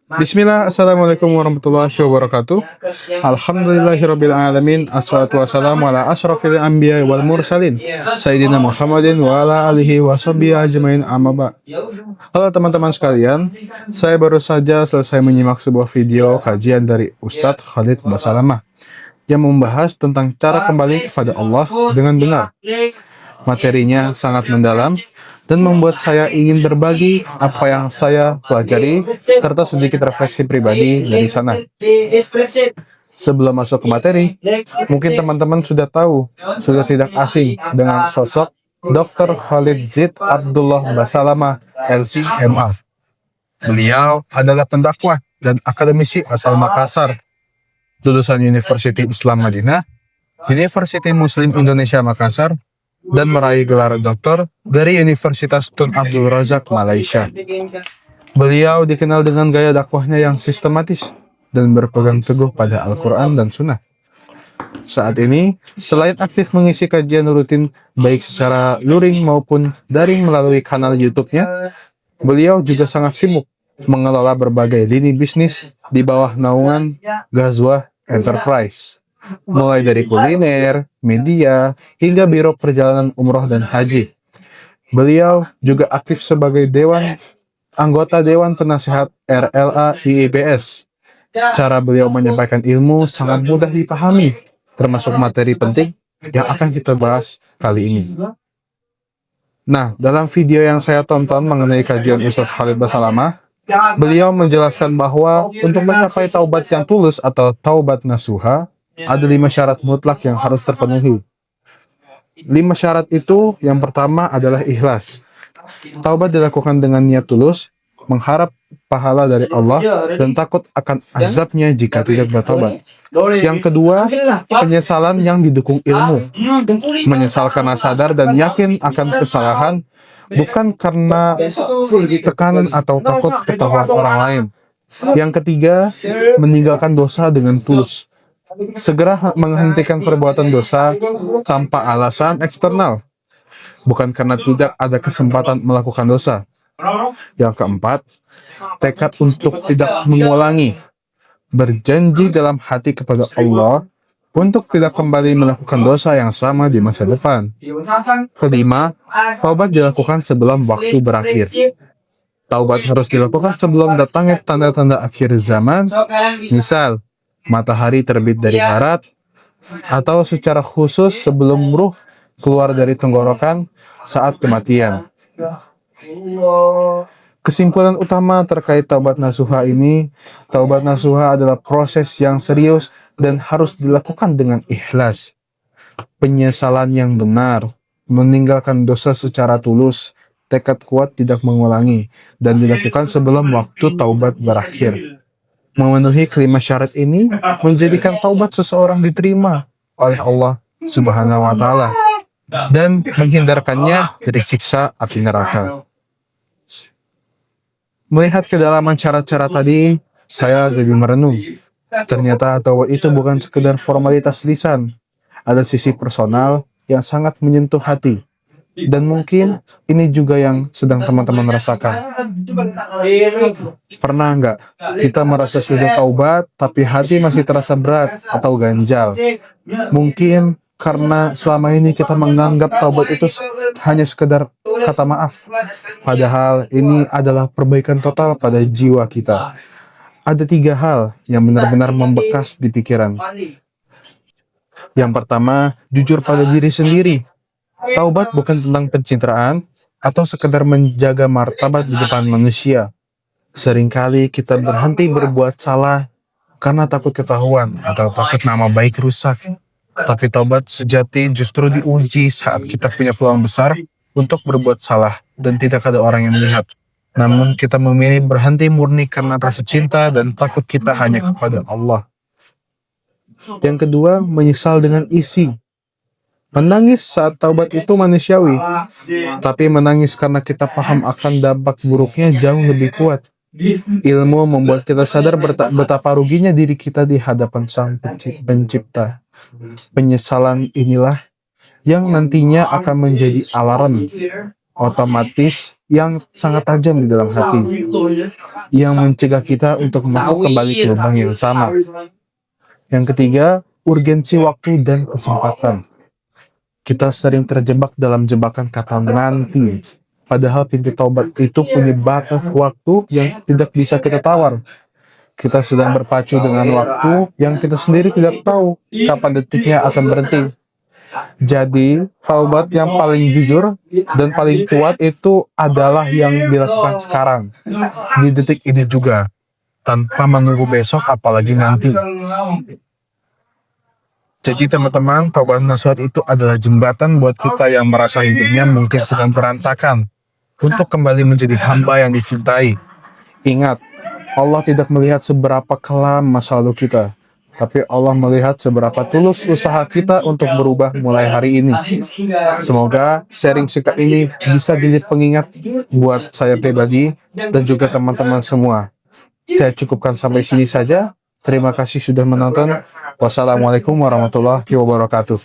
Bismillah, Assalamualaikum warahmatullahi wabarakatuh. Alhamdulillahirabbil alamin. Assalatu wassalamu ala asyrafil anbiya wal mursalin Sayyidina Muhammadin wa ala alihi washabihi ajmain, amma ba'd. Halo teman-teman sekalian, saya baru saja selesai menyimak sebuah video kajian dari Ustadz Khalid Basalamah yang membahas tentang cara kembali kepada Allah dengan benar. Materinya sangat mendalam dan membuat saya ingin berbagi apa yang saya pelajari serta sedikit refleksi pribadi dari sana. Sebelum masuk ke materi, mungkin teman-teman sudah tahu, sudah tidak asing dengan sosok Dr. Khalid Zid Abdullah Basalamah, LC.MA. Beliau adalah pendakwah dan akademisi asal Makassar, lulusan University Islam Madinah, University Muslim Indonesia Makassar, dan meraih gelar doktor dari Universitas Tun Abdul Razak, Malaysia. Beliau dikenal dengan gaya dakwahnya yang sistematis dan berpegang teguh pada Al-Quran dan Sunnah. Saat ini, selain aktif mengisi kajian rutin baik secara luring maupun daring melalui kanal YouTube-nya, beliau juga sangat sibuk mengelola berbagai lini bisnis di bawah naungan Ghazwah Enterprise, mulai dari kuliner, media, hingga biro perjalanan umroh dan haji. Beliau juga aktif sebagai anggota Dewan Penasehat RLA IIBS. Cara beliau menyampaikan ilmu sangat mudah dipahami, termasuk materi penting yang akan kita bahas kali ini. Nah, dalam video yang saya tonton mengenai kajian Ustadz Khalid Basalamah, beliau menjelaskan bahwa untuk mencapai taubat yang tulus atau taubat nasuha, ada 5 syarat mutlak yang harus terpenuhi. 5 syarat itu, yang pertama adalah ikhlas. Taubat dilakukan dengan niat tulus, mengharap pahala dari Allah, dan takut akan azabnya jika tidak bertobat. Yang kedua, penyesalan yang didukung ilmu. Menyesal karena sadar dan yakin akan kesalahan, bukan karena tekanan atau takut ketahuan orang lain. Yang ketiga, meninggalkan dosa dengan tulus. Segera menghentikan perbuatan dosa tanpa alasan eksternal, bukan karena tidak ada kesempatan melakukan dosa. Yang keempat, tekad untuk tidak mengulangi. Berjanji dalam hati kepada Allah untuk tidak kembali melakukan dosa yang sama di masa depan. Kelima, taubat dilakukan sebelum waktu berakhir. Taubat harus dilakukan sebelum datangnya tanda-tanda akhir zaman, misal matahari terbit dari barat, atau secara khusus sebelum ruh keluar dari tenggorokan saat kematian. Kesimpulan utama terkait taubat nasuha ini, taubat nasuha adalah proses yang serius dan harus dilakukan dengan ikhlas. Penyesalan yang benar, meninggalkan dosa secara tulus, tekad kuat tidak mengulangi, dan dilakukan sebelum waktu taubat berakhir. Memenuhi kelima syarat ini menjadikan taubat seseorang diterima oleh Allah Subhanahu wa Ta'ala dan menghindarkannya dari siksa api neraka. Melihat kedalaman syarat-syarat tadi, saya jadi merenung. Ternyata taubat itu bukan sekedar formalitas lisan, ada sisi personal yang sangat menyentuh hati. Dan mungkin ini juga yang sedang teman-teman rasakan. Pernah nggak kita merasa sudah taubat, tapi hati masih terasa berat atau ganjal? Mungkin karena selama ini kita menganggap taubat itu hanya sekedar kata maaf. Padahal ini adalah perbaikan total pada jiwa kita. Ada 3 hal yang benar-benar membekas di pikiran. Yang pertama, jujur pada diri sendiri. Taubat bukan tentang pencitraan atau sekedar menjaga martabat di depan manusia. Seringkali kita berhenti berbuat salah karena takut ketahuan atau takut nama baik rusak. Tapi taubat sejati justru diuji saat kita punya peluang besar untuk berbuat salah dan tidak ada orang yang melihat. Namun kita memilih berhenti murni karena rasa cinta dan takut kita hanya kepada Allah. Yang kedua, menyesal dengan isi. Menangis saat taubat itu manusiawi, tapi menangis karena kita paham akan dampak buruknya jauh lebih kuat. Ilmu membuat kita sadar betapa ruginya diri kita di hadapan Sang Pencipta. Penyesalan inilah yang nantinya akan menjadi alarm otomatis yang sangat tajam di dalam hati, yang mencegah kita untuk masuk kembali ke lubang yang sama. Yang ketiga, urgensi waktu dan kesempatan. Kita sering terjebak dalam jebakan kata nanti, padahal pintu taubat itu punya batas waktu yang tidak bisa kita tawar. Kita sedang berpacu dengan waktu yang kita sendiri tidak tahu kapan detiknya akan berhenti. Jadi, taubat yang paling jujur dan paling kuat itu adalah yang dilakukan sekarang, di detik ini juga, tanpa menunggu besok apalagi nanti. Jadi teman-teman, taubat nasuhat itu adalah jembatan buat kita yang merasa hidupnya mungkin sedang berantakan, untuk kembali menjadi hamba yang dicintai. Ingat, Allah tidak melihat seberapa kelam masa lalu kita, tapi Allah melihat seberapa tulus usaha kita untuk berubah mulai hari ini. Semoga sharing singkat ini bisa jadi pengingat buat saya pribadi dan juga teman-teman semua. Saya cukupkan sampai sini saja. Terima kasih sudah menonton. Wassalamualaikum warahmatullahi wabarakatuh.